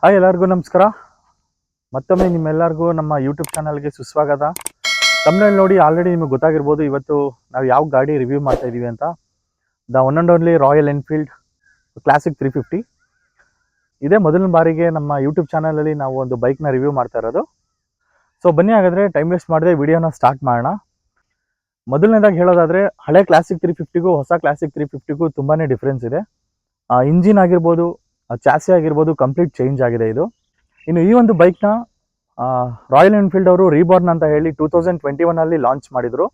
Hi ಎಲ್ಲರಿಗೂ ನಮಸ್ಕಾರ. ಮತ್ತೊಮ್ಮೆ ನಿಮ್ಮೆಲ್ಲರಿಗೂ ನಮ್ಮ ಯೂಟ್ಯೂಬ್ ಚಾನಲ್ಗೆ ಸುಸ್ವಾಗತ. ತಮಿಳ್ನಲ್ಲಿ ನೋಡಿ ಆಲ್ರೆಡಿ ನಿಮಗೆ ಗೊತ್ತಾಗಿರ್ಬೋದು ಇವತ್ತು ನಾವು ಯಾವ ಗಾಡಿ ರಿವ್ಯೂ ಮಾಡ್ತಾ ಇದ್ದೀವಿ ಅಂತ. The one and only royal Enfield classic 350. ಇದೇ ಮೊದಲನೇ ಬಾರಿಗೆ ನಮ್ಮ ಯೂಟ್ಯೂಬ್ ಚಾನಲಲ್ಲಿ ನಾವು ಒಂದು ಬೈಕ್ನ ರಿವ್ಯೂ ಮಾಡ್ತಾ ಇರೋದು. ಸೊ ಬನ್ನಿ ಹಾಗಾದರೆ ಟೈಮ್ ವೇಸ್ಟ್ ಮಾಡದೆ ವಿಡಿಯೋನ ಸ್ಟಾರ್ಟ್ ಮಾಡೋಣ. ಮೊದಲನೇದಾಗಿ ಹೇಳೋದಾದರೆ ಹಳೆ ಕ್ಲಾಸಿಕ್ 350ಗೂ ಹೊಸ ಕ್ಲಾಸಿಕ್ 350ಗೂ ತುಂಬಾ ಡಿಫ್ರೆನ್ಸ್ ಇದೆ. ಇಂಜಿನ್ ಆಗಿರ್ಬೋದು, ಚಾಸಿ ಆಗಿರ್ಬೋದು, ಕಂಪ್ಲೀಟ್ ಚೇಂಜ್ ಆಗಿದೆ ಇದು. ಇನ್ನು ಈ ಒಂದು ಬೈಕ್ನ ರಾಯಲ್ ಎನ್ಫೀಲ್ಡ್ ಅವರು ರೀಬಾರ್ನ್ ಅಂತ ಹೇಳಿ 2021 ಲಾಂಚ್ ಮಾಡಿದ್ರು.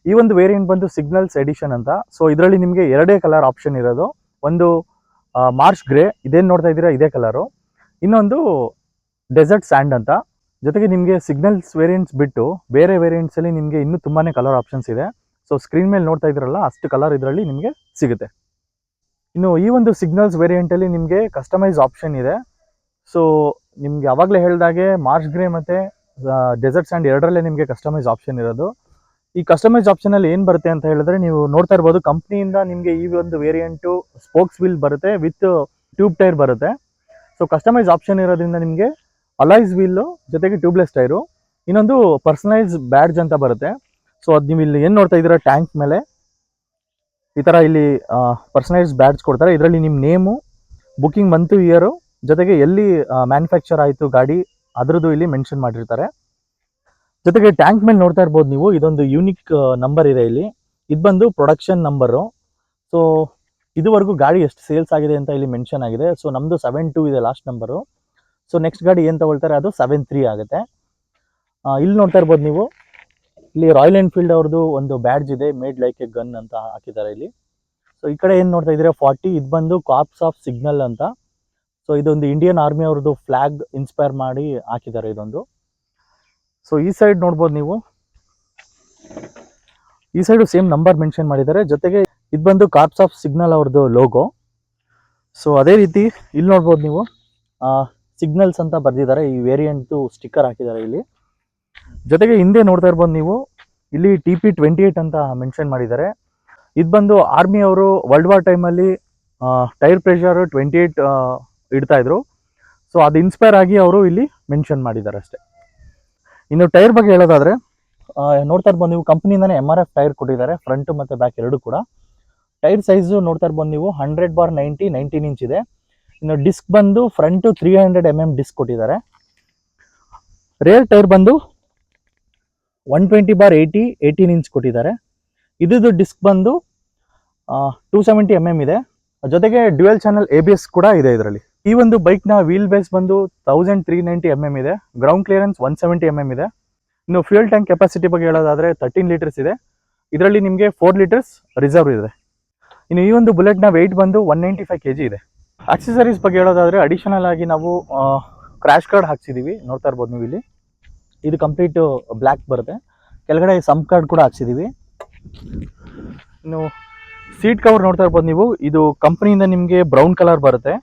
ಈ ಒಂದು ವೇರಿಯಂಟ್ ಬಂದು ಸಿಗ್ನಲ್ಸ್ ಎಡಿಷನ್ ಅಂತ. ಸೊ ಇದರಲ್ಲಿ ನಿಮಗೆ ಎರಡೇ ಕಲರ್ ಆಪ್ಷನ್ ಇರೋದು. ಒಂದು ಮಾರ್ಚ್ ಗ್ರೇ, ಇದೇನು ನೋಡ್ತಾ ಇದ್ದೀರಾ ಇದೇ ಕಲರು. ಇನ್ನೊಂದು ಡೆಸರ್ಟ್ ಸ್ಯಾಂಡ್ ಅಂತ. ಜೊತೆಗೆ ನಿಮಗೆ ಸಿಗ್ನಲ್ಸ್ ವೇರಿಯಂಟ್ಸ್ ಬಿಟ್ಟು ಬೇರೆ ವೇರಿಯಂಟ್ಸಲ್ಲಿ ನಿಮಗೆ ಇನ್ನೂ ತುಂಬಾ ಕಲರ್ ಆಪ್ಷನ್ಸ್ ಇದೆ. ಸೊ ಸ್ಕ್ರೀನ್ ಮೇಲೆ ನೋಡ್ತಾ ಇದ್ದೀರಲ್ಲ ಅಷ್ಟು ಕಲರ್ ಇದರಲ್ಲಿ ನಿಮಗೆ ಸಿಗುತ್ತೆ. ಇನ್ನು ಈ ಒಂದು ಸಿಗ್ನಲ್ಸ್ ವೇರಿಯಂಟಲ್ಲಿ ನಿಮಗೆ ಕಸ್ಟಮೈಸ್ ಆಪ್ಷನ್ ಇದೆ. ಸೊ ನಿಮಗೆ ಅವಾಗಲೇ ಹೇಳಿದಾಗೆ ಮಾರ್ಚ್ ಗ್ರೇ ಮತ್ತು ಡೆಸರ್ಟ್ ಸ್ಯಾಂಡ್ ಎರಡರಲ್ಲೇ ನಿಮಗೆ ಕಸ್ಟಮೈಸ್ ಆಪ್ಷನ್ ಇರೋದು. ಈ ಕಸ್ಟಮೈಸ್ ಆಪ್ಷನಲ್ಲಿ ಏನು ಬರುತ್ತೆ ಅಂತ ಹೇಳಿದ್ರೆ, ನೀವು ನೋಡ್ತಾ ಇರ್ಬೋದು ಕಂಪ್ನಿಯಿಂದ ನಿಮಗೆ ಈ ಒಂದು ವೇರಿಯಂಟು ಸ್ಪೋಕ್ಸ್ ವೀಲ್ ಬರುತ್ತೆ ವಿತ್ ಟ್ಯೂಬ್ ಟೈರ್ ಬರುತ್ತೆ. ಸೊ ಕಸ್ಟಮೈಸ್ ಆಪ್ಷನ್ ಇರೋದ್ರಿಂದ ನಿಮಗೆ ಅಲಾಯ್ಸ್ ವೀಲು ಜೊತೆಗೆ ಟ್ಯೂಬ್ಲೆಸ್ ಟೈರು, ಇನ್ನೊಂದು ಪರ್ಸನಲೈಸ್ ಬ್ಯಾಡ್ಜ್ ಅಂತ ಬರುತ್ತೆ. ಸೊ ಅದು ನೀವು ಇಲ್ಲಿ ಏನು ನೋಡ್ತಾ ಇದ್ದೀರಾ ಟ್ಯಾಂಕ್ ಮೇಲೆ ಈ ಥರ ಇಲ್ಲಿ ಪರ್ಸನಲೈಸ್ ಬ್ಯಾಡ್ಜ್ ಕೊಡ್ತಾರೆ. ಇದರಲ್ಲಿ ನಿಮ್ಮ ನೇಮು, ಬುಕಿಂಗ್ ಮಂತು, ಇಯರು, ಜೊತೆಗೆ ಎಲ್ಲಿ ಮ್ಯಾನುಫ್ಯಾಕ್ಚರ್ ಆಯಿತು ಗಾಡಿ ಅದರದ್ದು ಇಲ್ಲಿ ಮೆನ್ಷನ್ ಮಾಡಿರ್ತಾರೆ. ಜೊತೆಗೆ ಟ್ಯಾಂಕ್ ಮೇಲೆ ನೋಡ್ತಾ ಇರ್ಬೋದು ನೀವು, ಇದೊಂದು ಯೂನಿಕ್ ನಂಬರ್ ಇದೆ ಇಲ್ಲಿ. ಇದು ಬಂದು ಪ್ರೊಡಕ್ಷನ್ ನಂಬರು. ಸೊ ಇದುವರೆಗೂ ಗಾಡಿ ಎಷ್ಟು ಸೇಲ್ಸ್ ಆಗಿದೆ ಅಂತ ಇಲ್ಲಿ ಮೆನ್ಷನ್ ಆಗಿದೆ. ಸೊ ನಮ್ಮದು 72 ಇದೆ ಲಾಸ್ಟ್ ನಂಬರು. ಸೊ ನೆಕ್ಸ್ಟ್ ಗಾಡಿ ಏನು ತಗೊಳ್ತಾರೆ ಅದು 73 ಆಗುತ್ತೆ. ಇಲ್ಲಿ ನೋಡ್ತಾ ಇರ್ಬೋದು ನೀವು, ಇಲ್ಲಿ ರಾಯಲ್ ಎನ್ಫೀಲ್ಡ್ ಅವ್ರದ್ದು ಒಂದು ಬ್ಯಾಡ್ಜ್ ಇದೆ, ಮೇಡ್ ಲೈಕ್ ಎ ಗನ್ ಅಂತ ಹಾಕಿದ್ದಾರೆ ಇಲ್ಲಿ. ಸೊ ಈ ಕಡೆ ಏನು ನೋಡ್ತಾ ಇದ್ದೀರಾ 40, ಇದು ಬಂದು ಕಾರ್ಪ್ಸ್ ಆಫ್ ಸಿಗ್ನಲ್ ಅಂತ. ಸೊ ಇದೊಂದು ಇಂಡಿಯನ್ ಆರ್ಮಿ ಅವ್ರದ್ದು ಫ್ಲಾಗ್ ಇನ್ಸ್ಪೈರ್ ಮಾಡಿ ಹಾಕಿದ್ದಾರೆ ಇದೊಂದು. ಸೊ ಈ ಸೈಡ್ ನೋಡ್ಬೋದು ನೀವು, ಈ ಸೈಡು ಸೇಮ್ ನಂಬರ್ ಮೆನ್ಷನ್ ಮಾಡಿದ್ದಾರೆ. ಜೊತೆಗೆ ಇದು ಬಂದು ಕಾರ್ಪ್ಸ್ ಆಫ್ ಸಿಗ್ನಲ್ ಅವ್ರದ್ದು ಲೋಗೋ. ಸೊ ಅದೇ ರೀತಿ ಇಲ್ಲಿ ನೋಡ್ಬೋದು ನೀವು ಸಿಗ್ನಲ್ಸ್ ಅಂತ ಬರೆದಿದ್ದಾರೆ, ಈ ವೇರಿಯಂಟ್ದು ಸ್ಟಿಕ್ಕರ್ ಹಾಕಿದ್ದಾರೆ ಇಲ್ಲಿ. ಜೊತೆಗೆ ಹಿಂದೆ ನೋಡ್ತಾ ಇರ್ಬೋದು ನೀವು, ಇಲ್ಲಿ TP28 ಅಂತ ಮೆನ್ಷನ್ ಮಾಡಿದ್ದಾರೆ. ಇದು ಬಂದು ಆರ್ಮಿ ಅವರು ವರ್ಲ್ಡ್ ವಾರ್ ಟೈಮಲ್ಲಿ ಟೈರ್ ಪ್ರೆಷರ್ 28 ಇಡ್ತಾ ಇದ್ರು. ಸೊ ಅದು ಇನ್ಸ್ಪೈರ್ ಆಗಿ ಅವರು ಇಲ್ಲಿ ಮೆನ್ಷನ್ ಮಾಡಿದ್ದಾರೆ ಅಷ್ಟೇ. ಇನ್ನು ಟೈರ್ ಬಗ್ಗೆ ಹೇಳೋದಾದರೆ ನೋಡ್ತಾ ಇರ್ಬೋದು ನೀವು, ಕಂಪ್ನಿಯಿಂದನೇ MRF ಟೈರ್ ಕೊಟ್ಟಿದ್ದಾರೆ, ಫ್ರಂಟ್ ಮತ್ತು ಬ್ಯಾಕ್ ಎರಡು ಕೂಡ. ಟೈರ್ ಸೈಜು ನೋಡ್ತಾ ಇರ್ಬೋದು ನೀವು 100/90 19 ಇಂಚ್ ಇದೆ. ಇನ್ನು ಡಿಸ್ಕ್ ಬಂದು ಫ್ರಂಟು 300 mm ಡಿಸ್ಕ್ ಕೊಟ್ಟಿದ್ದಾರೆ. ರೇರ್ ಟೈರ್ ಬಂದು 120/80 18 ಇಂಚ್ ಕೊಟ್ಟಿದ್ದಾರೆ. ಇದ್ದು ಡಿಸ್ಕ್ ಬಂದು 270 mm ಇದೆ. ಜೊತೆಗೆ ಡ್ಯುಯಲ್ ಚಾನಲ್ ABS ಕೂಡ ಇದೆ ಇದರಲ್ಲಿ. ಈ ಒಂದು ಬೈಕ್ನ ವೀಲ್ ಬೇಸ್ ಬಂದು 1390 mm ಇದೆ. ಗ್ರೌಂಡ್ ಕ್ಲಿಯರೆನ್ಸ್ 170 mm ಇದೆ. ಇನ್ನು ಫ್ಯೂಯಲ್ ಟ್ಯಾಂಕ್ ಕೆಪಾಸಿಟಿ ಬಗ್ಗೆ ಹೇಳೋದಾದರೆ 13 ಲೀಟರ್ಸ್ ಇದೆ. ಇದರಲ್ಲಿ ನಿಮಗೆ 4 ಲೀಟರ್ಸ್ ರಿಸರ್ವ್ ಇದೆ. ಇನ್ನು ಈ ಒಂದು ಬುಲೆಟ್ನ ವೆಯ್ಟ್ ಬಂದು 195 kg ಇದೆ. ಆಕ್ಸೆಸರೀಸ್ ಬಗ್ಗೆ ಹೇಳೋದಾದರೆ ಅಡಿಷನಲ್ ಆಗಿ ನಾವು ಕ್ರ್ಯಾಶ್ ಕಾರ್ಡ್ ಹಾಕ್ಸಿದ್ದೀವಿ, ನೋಡ್ತಾ ಇರ್ಬೋದು ನೀವು ಇಲ್ಲಿ. ಇದು ಕಂಪ್ಲೀಟ್ ಬ್ಲ್ಯಾಕ್ ಬರುತ್ತೆ. ಕೆಳಗಡೆ ಸಮ್ ಕಾರ್ಡ್ ಕೂಡ ಹಾಕ್ಸಿದ್ದೀವಿ. ಇನ್ನು ಸೀಟ್ ಕವರ್ ನೋಡ್ತಾ ಇರ್ಬೋದು ನೀವು, ಇದು ಕಂಪ್ನಿಯಿಂದ ನಿಮಗೆ ಬ್ರೌನ್ ಕಲರ್ ಬರುತ್ತೆ.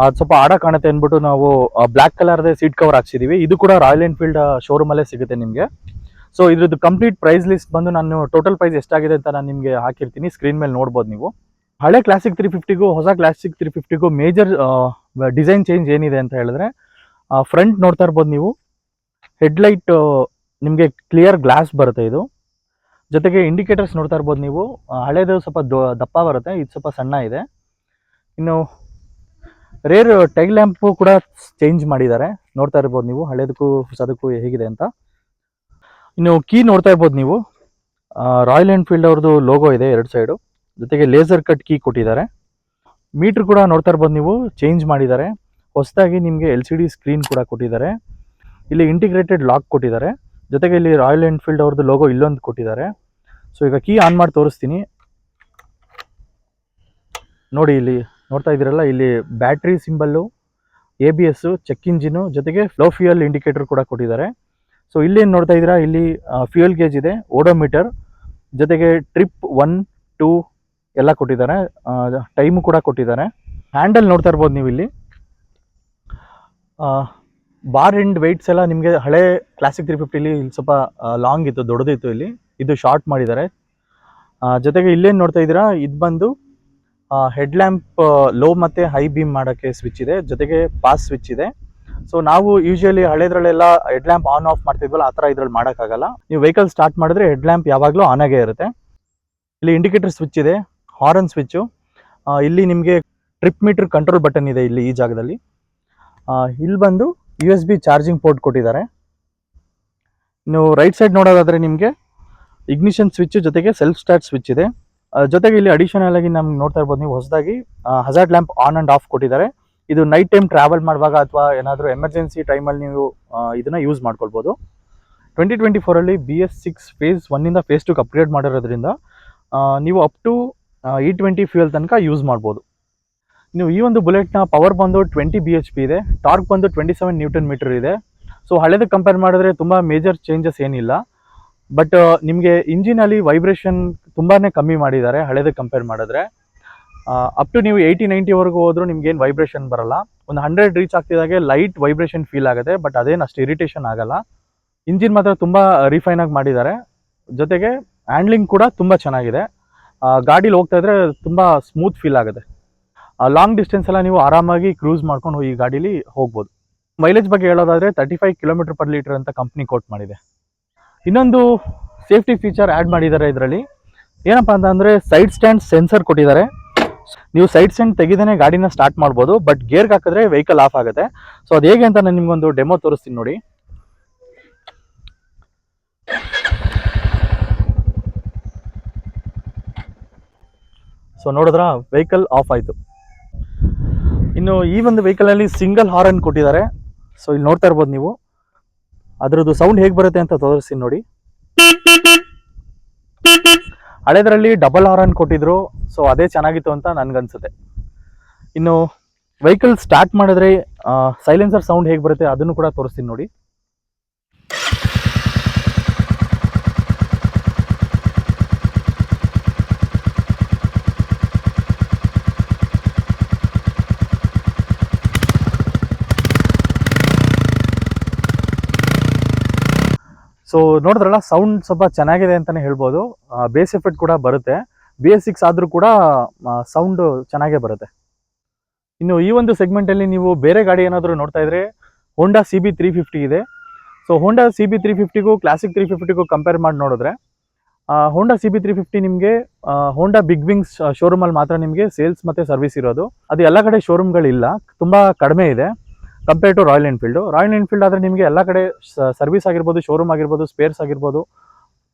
ಅದು ಸ್ವಲ್ಪ ಆಡ ಕಾಣುತ್ತೆ ಅಂದ್ಬಿಟ್ಟು ನಾವು ಬ್ಲ್ಯಾಕ್ ಕಲರ್ದೇ ಸೀಟ್ ಕವರ್ ಹಾಕ್ಸಿದ್ದೀವಿ. ಇದು ಕೂಡ ರಾಯಲ್ ಎನ್ಫೀಲ್ಡ್ ಶೋರೂಮಲ್ಲೇ ಸಿಗುತ್ತೆ ನಿಮಗೆ. ಸೊ ಇದ್ರದ್ದು ಕಂಪ್ಲೀಟ್ ಪ್ರೈಸ್ ಲಿಸ್ಟ್ ಬಂದು ನಾನು ಟೋಟಲ್ ಪ್ರೈಸ್ ಎಷ್ಟಾಗಿದೆ ಅಂತ ನಾನು ನಿಮಗೆ ಹಾಕಿರ್ತೀನಿ, ಸ್ಕ್ರೀನ್ ಮೇಲೆ ನೋಡ್ಬೋದು ನೀವು. ಹಳೆ ಕ್ಲಾಸಿಕ್ 350ಗೂ ಹೊಸ ಕ್ಲಾಸಿಕ್ 350ಗೂ ಮೇಜರ್ ಡಿಸೈನ್ ಚೇಂಜ್ ಏನಿದೆ ಅಂತ ಹೇಳಿದ್ರೆ, ಫ್ರಂಟ್ ನೋಡ್ತಾ ಇರ್ಬೋದು ನೀವು, ಹೆಡ್ಲೈಟ್ ನಿಮಗೆ ಕ್ಲಿಯರ್ ಗ್ಲಾಸ್ ಬರುತ್ತೆ ಇದು. ಜೊತೆಗೆ ಇಂಡಿಕೇಟರ್ಸ್ ನೋಡ್ತಾ ಇರ್ಬೋದು ನೀವು, ಹಳೇದು ಸ್ವಲ್ಪ ದಪ್ಪ ಬರುತ್ತೆ, ಇದು ಸ್ವಲ್ಪ ಸಣ್ಣ ಇದೆ. ಇನ್ನು ರೇರ್ ಟೈಲ್ ಲ್ಯಾಂಪು ಕೂಡ ಚೇಂಜ್ ಮಾಡಿದ್ದಾರೆ, ನೋಡ್ತಾ ಇರ್ಬೋದು ನೀವು ಹಳೇದಕ್ಕೂ ಹೊಸದಕ್ಕೂ ಹೇಗಿದೆ ಅಂತ. ಇನ್ನು ಕೀ ನೋಡ್ತಾ ಇರ್ಬೋದು ನೀವು, ರಾಯಲ್ ಎನ್ಫೀಲ್ಡ್ ಅವ್ರದ್ದು ಲೋಗೋ ಇದೆ ಎರಡು ಸೈಡು. ಜೊತೆಗೆ ಲೇಸರ್ ಕಟ್ ಕೀ ಕೊಟ್ಟಿದ್ದಾರೆ. ಮೀಟ್ರ್ ಕೂಡ ನೋಡ್ತಾ ಇರ್ಬೋದು ನೀವು, ಚೇಂಜ್ ಮಾಡಿದ್ದಾರೆ. ಹೊಸದಾಗಿ ನಿಮಗೆ LCD ಸ್ಕ್ರೀನ್ ಕೂಡ ಕೊಟ್ಟಿದ್ದಾರೆ. ಇಲ್ಲಿ ಇಂಟಿಗ್ರೇಟೆಡ್ ಲಾಕ್ ಕೊಟ್ಟಿದ್ದಾರೆ. ಜೊತೆಗೆ ಇಲ್ಲಿ ರಾಯಲ್ ಎನ್ಫೀಲ್ಡ್ ಅವ್ರದ್ದು ಲೋಗೋ ಇಲ್ಲೊಂದು ಕೊಟ್ಟಿದ್ದಾರೆ. ಸೊ ಈಗ ಕೀ ಆನ್ ಮಾಡಿ ತೋರಿಸ್ತೀನಿ ನೋಡಿ. ಇಲ್ಲಿ ನೋಡ್ತಾ ಇದ್ದೀರಲ್ಲ, ಇಲ್ಲಿ battery symbol, ABS, check engine, ಜೊತೆಗೆ ಫ್ಲೋ ಫ್ಯೂಯಲ್ ಇಂಡಿಕೇಟರ್ ಕೂಡ ಕೊಟ್ಟಿದ್ದಾರೆ. ಸೊ ಇಲ್ಲೇನು ನೋಡ್ತಾ ಇದ್ದೀರಾ, ಇಲ್ಲಿ ಫ್ಯೂಯಲ್ ಗೇಜ್ ಇದೆ, ಓಡೋಮೀಟರ್, ಜೊತೆಗೆ ಟ್ರಿಪ್ 1 2 ಎಲ್ಲ ಕೊಟ್ಟಿದ್ದಾರೆ. ಟೈಮು ಕೂಡ ಕೊಟ್ಟಿದ್ದಾರೆ. ಹ್ಯಾಂಡಲ್ ನೋಡ್ತಾ ಇರ್ಬೋದು ನೀವು, ಇಲ್ಲಿ ಬಾರ್ ಎಂಡ್ ವೆಯ್ಟ್ಸ್ ಎಲ್ಲ ನಿಮಗೆ ಹಳೆ ಕ್ಲಾಸಿಕ್ 350ಲಿ ಇಲ್ಲಿ ಸ್ವಲ್ಪ ಲಾಂಗ್ ಇತ್ತು, ದೊಡ್ಡದಿತ್ತು. ಇಲ್ಲಿ ಇದು ಶಾರ್ಟ್ ಮಾಡಿದ್ದಾರೆ. ಜೊತೆಗೆ ಇಲ್ಲೇನು ನೋಡ್ತಾ ಇದ್ದೀರಾ, ಇದು ಬಂದು ಹೆಡ್ ಲ್ಯಾಂಪ್ ಲೋ ಮತ್ತು ಹೈ ಬೀಮ್ ಮಾಡೋಕ್ಕೆ ಸ್ವಿಚ್ ಇದೆ, ಜೊತೆಗೆ ಪಾಸ್ ಸ್ವಿಚ್ ಇದೆ. ಸೊ ನಾವು ಯೂಶಲಿ ಹಳೇದ್ರಲ್ಲೆಲ್ಲ ಹೆಡ್ ಲ್ಯಾಂಪ್ ಆನ್ ಆಫ್ ಮಾಡ್ತಿದ್ವಲ್ಲ, ಆ ಥರ ಇದ್ರಲ್ಲಿ ಮಾಡೋಕ್ಕಾಗಲ್ಲ. ನೀವು ವೆಹಿಕಲ್ ಸ್ಟಾರ್ಟ್ ಮಾಡಿದ್ರೆ ಹೆಡ್ ಲ್ಯಾಂಪ್ ಯಾವಾಗಲೂ ಆನ್ ಆಗೇ ಇರುತ್ತೆ. ಇಲ್ಲಿ ಇಂಡಿಕೇಟರ್ ಸ್ವಿಚ್ ಇದೆ, ಹಾರನ್ ಸ್ವಿಚ್ಚು, ಇಲ್ಲಿ ನಿಮಗೆ ಟ್ರಿಪ್ ಮೀಟರ್ ಕಂಟ್ರೋಲ್ ಬಟನ್ ಇದೆ ಇಲ್ಲಿ ಈ ಜಾಗದಲ್ಲಿ. ಇಲ್ಲಿ ಬಂದು USB ಚಾರ್ಜಿಂಗ್ ಪೋರ್ಟ್ ಕೊಟ್ಟಿದ್ದಾರೆ. ನೀವು ರೈಟ್ ಸೈಡ್ ನೋಡೋದಾದರೆ ನಿಮಗೆ ಇಗ್ನಿಷನ್ ಸ್ವಿಚ್ ಜೊತೆಗೆ ಸೆಲ್ಫ್ ಸ್ಟಾರ್ಟ್ ಸ್ವಿಚ್ ಇದೆ. ಜೊತೆಗೆ ಇಲ್ಲಿ ಅಡಿಷನಲ್ ಆಗಿ ನಮ್ಗೆ ನೋಡ್ತಾ ಇರ್ಬೋದು ನೀವು ಹೊಸದಾಗಿ hazard lamp on and of ಕೊಟ್ಟಿದ್ದಾರೆ. ಇದು ನೈಟ್ ಟೈಮ್ ಟ್ರಾವೆಲ್ ಮಾಡುವಾಗ ಅಥವಾ ಏನಾದರೂ ಎಮರ್ಜೆನ್ಸಿ ಟೈಮಲ್ಲಿ ನೀವು ಇದನ್ನು ಯೂಸ್ ಮಾಡ್ಕೊಳ್ಬೋದು. 2024ಅಲ್ಲಿ BS6 ಫೇಸ್ 1ಇಂದ ಫೇಸ್ 2ಗೆ ಅಪ್ಗ್ರೇಡ್ ಮಾಡಿರೋದ್ರಿಂದ ನೀವು ಅಪ್ ಟು E20 ಫ್ಯೂಯಲ್ ತನಕ ಯೂಸ್ ಮಾಡ್ಬೋದು. ನೀವು ಈ ಒಂದು ಬುಲೆಟ್ನ ಪವರ್ ಬಂದು 20 BHP ಇದೆ, ಟಾರ್ಕ್ ಬಂದು 27 ನ್ಯೂಟನ್ ಮೀಟರ್ ಇದೆ. ಸೊ ಹಳೆದಕ್ಕೆ ಕಂಪೇರ್ ಮಾಡಿದ್ರೆ ತುಂಬ ಮೇಜರ್ ಚೇಂಜಸ್ ಏನಿಲ್ಲ. ಬಟ್ ನಿಮಗೆ ಇಂಜಿನಲ್ಲಿ ವೈಬ್ರೇಷನ್ ತುಂಬಾ ಕಮ್ಮಿ ಮಾಡಿದ್ದಾರೆ ಹಳೆದಕ್ಕೆ ಕಂಪೇರ್ ಮಾಡಿದ್ರೆ. ಅಪ್ ಟು ನೀವು 80-90ವರೆಗೂ ಹೋದರೂ ನಿಮ್ಗೇನು ವೈಬ್ರೇಷನ್ ಬರಲ್ಲ. ಒಂದು 100 ರೀಚ್ ಆಗ್ತಿದ್ದಾಗೆ ಲೈಟ್ ವೈಬ್ರೇಷನ್ ಫೀಲ್ ಆಗುತ್ತೆ, ಬಟ್ ಅದೇನು ಅಷ್ಟು ಇರಿಟೇಷನ್ ಆಗಲ್ಲ. ಇಂಜಿನ್ ಮಾತ್ರ ತುಂಬ ರಿಫೈನಾಗಿ ಮಾಡಿದ್ದಾರೆ, ಜೊತೆಗೆ ಹ್ಯಾಂಡ್ಲಿಂಗ್ ಕೂಡ ತುಂಬ ಚೆನ್ನಾಗಿದೆ. ಗಾಡೀಲಿ ಹೋಗ್ತಾ ಇದ್ರೆ ತುಂಬ ಸ್ಮೂತ್ ಫೀಲ್ ಆಗುತ್ತೆ. ಲಾಂಗ್ ಡಿಸ್ಟೆನ್ಸ್ ಎಲ್ಲ ನೀವು ಆರಾಮಾಗಿ ಕ್ರೂಸ್ ಮಾಡ್ಕೊಂಡು ಈ ಗಾಡೀಲಿ ಹೋಗ್ಬೋದು. ಮೈಲೇಜ್ ಬಗ್ಗೆ ಹೇಳೋದಾದರೆ 35 km/ಲೀಟರ್ ಅಂತ ಕಂಪ್ನಿ ಕೋಟ್ ಮಾಡಿದೆ. ಇನ್ನೊಂದು ಸೇಫ್ಟಿ ಫೀಚರ್ ಆ್ಯಡ್ ಮಾಡಿದ್ದಾರೆ ಇದರಲ್ಲಿ. ಏನಪ್ಪ ಅಂತಂದರೆ ಸೈಡ್ ಸ್ಟ್ಯಾಂಡ್ ಸೆನ್ಸರ್ ಕೊಟ್ಟಿದ್ದಾರೆ. ನೀವು ಸೈಡ್ ಸ್ಟ್ಯಾಂಡ್ ತೆಗೆದೇ ಗಾಡಿನ ಸ್ಟಾರ್ಟ್ ಮಾಡ್ಬೋದು, ಬಟ್ ಗೇರ್ಗೆ ಹಾಕಿದ್ರೆ ವೆಹಿಕಲ್ ಆಫ್ ಆಗುತ್ತೆ. ಸೊ ಅದು ಹೇಗೆ ಅಂತ ನಾನು ನಿಮ್ಗೊಂದು ಡೆಮೋ ತೋರಿಸ್ತೀನಿ ನೋಡಿ. ಸೊ ನೋಡಿದ್ರ ವೆಹಿಕಲ್ ಆಫ್ ಆಯಿತು. ಇನ್ನು ಈ ಒಂದು ವೆಹಿಕಲಲ್ಲಿ ಸಿಂಗಲ್ ಹಾರನ್ ಕೊಟ್ಟಿದ್ದಾರೆ. ಸೊ ಇಲ್ಲಿ ನೋಡ್ತಾ ಇರ್ಬೋದು ನೀವು, ಅದರದ್ದು ಸೌಂಡ್ ಹೇಗೆ ಬರುತ್ತೆ ಅಂತ ತೋರಿಸ್ತೀನಿ ನೋಡಿ. ಹಳೇದರಲ್ಲಿ ಡಬಲ್ ಹಾರನ್ ಕೊಟ್ಟಿದ್ರು, ಸೊ ಅದೇ ಚೆನ್ನಾಗಿತ್ತು ಅಂತ ನನಗನ್ಸುತ್ತೆ. ಇನ್ನು ವೆಹಿಕಲ್ ಸ್ಟಾರ್ಟ್ ಮಾಡಿದ್ರೆ ಸೈಲೆನ್ಸರ್ ಸೌಂಡ್ ಹೇಗೆ ಬರುತ್ತೆ ಅದನ್ನು ಕೂಡ ತೋರಿಸ್ತೀನಿ ನೋಡಿ. ಸೊ ನೋಡಿದ್ರಲ್ಲ, ಸೌಂಡ್ ಸ್ವಲ್ಪ ಚೆನ್ನಾಗಿದೆ ಅಂತಲೇ ಹೇಳ್ಬೋದು. ಬೇಸ್ ಎಫೆಕ್ಟ್ ಕೂಡ ಬರುತ್ತೆ. BS6 ಆದರೂ ಕೂಡ ಸೌಂಡು ಚೆನ್ನಾಗೇ ಬರುತ್ತೆ. ಇನ್ನು ಈ ಒಂದು ಸೆಗ್ಮೆಂಟಲ್ಲಿ ನೀವು ಬೇರೆ ಗಾಡಿ ಏನಾದರೂ ನೋಡ್ತಾ ಇದ್ರೆ ಹೋಂಡಾ CB350 ಇದೆ. ಸೊ ಹೋಂಡಾ CB350ಗೂ ಕ್ಲಾಸಿಕ್ 350ಗೂ ಕಂಪೇರ್ ಮಾಡಿ ನೋಡಿದ್ರೆ ಹೋಂಡಾ CB350 ನಿಮಗೆ ಹೋಂಡಾ ಬಿಗ್ ವಿಂಗ್ಸ್ ಶೋರೂಮಲ್ಲಿ ಮಾತ್ರ ನಿಮಗೆ ಸೇಲ್ಸ್ ಮತ್ತು ಸರ್ವಿಸ್ ಇರೋದು. ಅದು ಎಲ್ಲ ಕಡೆ ಶೋರೂಮ್ಗಳಿಲ್ಲ, ತುಂಬ ಕಡಿಮೆ ಇದೆ compare to Royal Enfield. Royal Enfield ಆದರೆ ನಿಮಗೆ ಎಲ್ಲ ಕಡೆ ಸರ್ವಿಸ್ ಆಗಿರ್ಬೋದು, ಶೋರೂಮ್ ಆಗಿರ್ಬೋದು, ಸ್ಪೇರ್ಸ್ ಆಗಿರ್ಬೋದು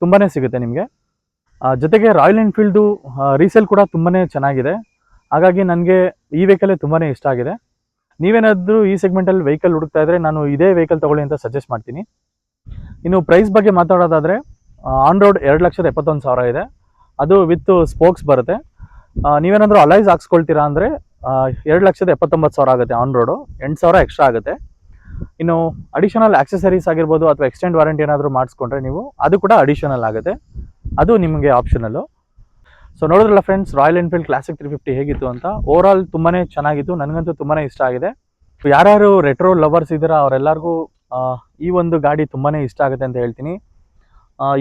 ತುಂಬಾ ಸಿಗುತ್ತೆ ನಿಮಗೆ. ಜೊತೆಗೆ ರಾಯಲ್ ಎನ್ಫೀಲ್ಡು ರೀಸೇಲ್ ಕೂಡ ತುಂಬಾ ಚೆನ್ನಾಗಿದೆ. ಹಾಗಾಗಿ ನನಗೆ ಈ ವೆಹಿಕಲೇ ತುಂಬಾ ಇಷ್ಟ ಆಗಿದೆ. ನೀವೇನಾದರೂ ಈ ಸೆಗ್ಮೆಂಟಲ್ಲಿ ವೆಹಿಕಲ್ ಹುಡುಕ್ತಾ ಇದ್ದರೆ ನಾನು ಇದೇ ವೆಹಿಕಲ್ ತೊಗೊಳ್ಳಿ ಅಂತ ಸಜೆಸ್ಟ್ ಮಾಡ್ತೀನಿ. ಇನ್ನು ಪ್ರೈಸ್ ಬಗ್ಗೆ ಮಾತಾಡೋದಾದರೆ ಆನ್ ರೋಡ್ 2,71,000 ಇದೆ. ಅದು ವಿತ್ ಸ್ಪೋಕ್ಸ್ ಬರುತ್ತೆ. ನೀವೇನಾದರೂ ಅಲೈಸ್ ಹಾಕ್ಸ್ಕೊಳ್ತೀರಾ ಅಂದರೆ 2,79,000 ಆಗುತ್ತೆ ಆನ್ ರೋಡು, 8,000 ಎಕ್ಸ್ಟ್ರಾ ಆಗುತ್ತೆ. ಇನ್ನು ಅಡಿಷನಲ್ ಆಕ್ಸೆಸರೀಸ್ ಆಗಿರ್ಬೋದು ಅಥವಾ ಎಕ್ಸ್ಟೆಂಡ್ ವಾರಂಟಿ ಏನಾದರೂ ಮಾಡಿಸ್ಕೊಂಡ್ರೆ ನೀವು ಅದು ಕೂಡ ಅಡಿಷನಲ್ ಆಗುತ್ತೆ, ಅದು ನಿಮಗೆ ಆಪ್ಷನಲ್ಲು. ಸೊ ನೋಡಿದ್ರಲ್ಲ ಫ್ರೆಂಡ್ಸ್, ರಾಯಲ್ ಎನ್ಫೀಲ್ಡ್ ಕ್ಲಾಸಿಕ್ 350 ಹೇಗಿತ್ತು ಅಂತ. ಓವರಾಲ್ ತುಂಬಾ ಚೆನ್ನಾಗಿತ್ತು, ನನಗಂತೂ ತುಂಬಾ ಇಷ್ಟ ಆಗಿದೆ. ಯಾರ್ಯಾರು ರೆಟ್ರೋ ಲವರ್ಸ್ ಇದ್ದೀರಾ ಅವರೆಲ್ಲರಿಗೂ ಈ ಒಂದು ಗಾಡಿ ತುಂಬಾ ಇಷ್ಟ ಆಗುತ್ತೆ ಅಂತ ಹೇಳ್ತೀನಿ.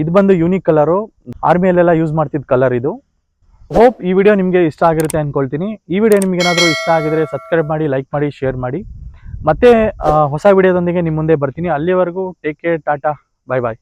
ಇದು ಬಂದು ಯೂನಿಕ್ ಕಲರು, ಆರ್ಮಿಯಲ್ಲೆಲ್ಲ ಯೂಸ್ ಮಾಡ್ತಿದ್ದ ಕಲರ್ ಇದು. ಹೋಪ್ ಈ ವಿಡಿಯೋ ನಿಮಗೆ ಇಷ್ಟ ಆಗಿರುತ್ತೆ ಅಂದ್ಕೊಳ್ತೀನಿ. ಈ ವಿಡಿಯೋ ನಿಮ್ಗೆ ಏನಾದರೂ ಇಷ್ಟ ಆಗಿದ್ರೆ ಸಬ್ಸ್ಕ್ರೈಬ್ ಮಾಡಿ, ಲೈಕ್ ಮಾಡಿ, ಶೇರ್ ಮಾಡಿ. ಮತ್ತೆ ಹೊಸ ವಿಡಿಯೋದೊಂದಿಗೆ ನಿಮ್ಮ ಮುಂದೆ ಬರ್ತೀನಿ. ಅಲ್ಲಿವರೆಗೂ ಟೇಕ್ ಕೇರ್, ಟಾಟಾ, ಬಾಯ್ ಬಾಯ್.